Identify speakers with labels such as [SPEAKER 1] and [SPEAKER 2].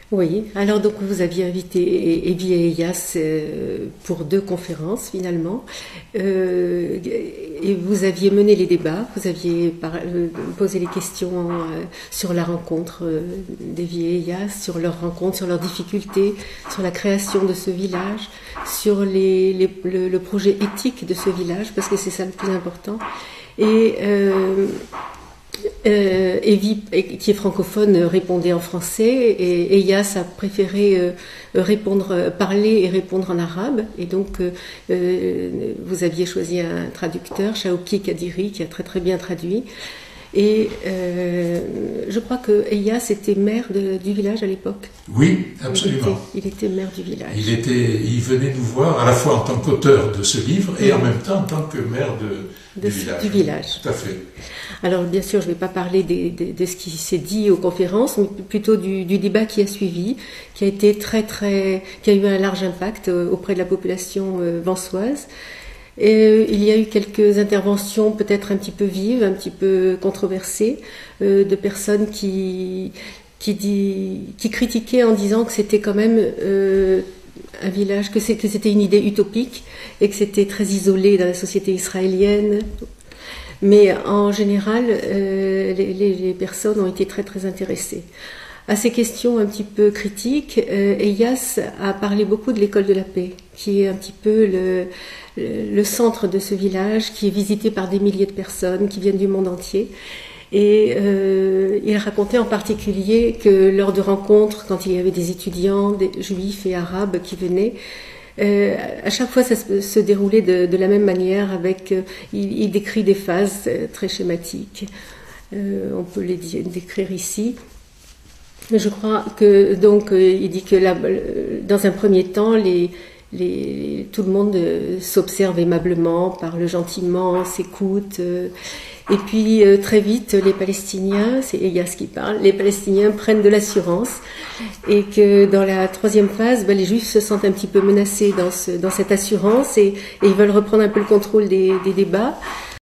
[SPEAKER 1] Oui, alors donc vous aviez invité Evie et Elias pour 2 conférences finalement, et vous aviez mené les débats, vous aviez posé les questions sur la rencontre d'Evie et Elias, sur leur rencontre, sur leurs difficultés, sur la création de ce village, sur le projet éthique de ce village, parce que c'est ça le plus important. Et Evie, qui est francophone, répondait en français, et Elias a préféré parler et répondre en arabe. Et donc, vous aviez choisi un traducteur, Shaouki Kadiri, qui a très très bien traduit. Et je crois que Elias était maire du village à l'époque.
[SPEAKER 2] Oui, absolument.
[SPEAKER 1] Il était maire du village.
[SPEAKER 2] Il venait nous voir à la fois en tant qu'auteur de ce livre et en même temps en tant que maire du village. Tout à fait.
[SPEAKER 1] Alors bien sûr, je ne vais pas parler de ce qui s'est dit aux conférences, mais plutôt du débat qui a suivi, qui a été qui a eu un large impact auprès de la population vansoise. Et il y a eu quelques interventions peut-être un petit peu vives, un petit peu controversées, de personnes qui critiquaient en disant que c'était quand même un village, que c'était une idée utopique et que c'était très isolé dans la société israélienne. Mais en général, les personnes ont été très très intéressées. À ces questions un petit peu critiques, Elias a parlé beaucoup de l'école de la paix, qui est un petit peu le centre de ce village, qui est visité par des milliers de personnes qui viennent du monde entier. Et il racontait en particulier que lors de rencontres, quand il y avait des étudiants, des juifs et arabes qui venaient, à chaque fois ça se déroulait de la même manière, il décrit des phases très schématiques. On peut les décrire ici. Je crois que donc il dit que dans un premier temps tout le monde s'observe aimablement, parle gentiment, s'écoute. Et puis très vite, les Palestiniens, c'est Elias qui parle, les Palestiniens prennent de l'assurance, et que dans la 3e phase, les Juifs se sentent un petit peu menacés dans cette assurance, et ils veulent reprendre un peu le contrôle des débats.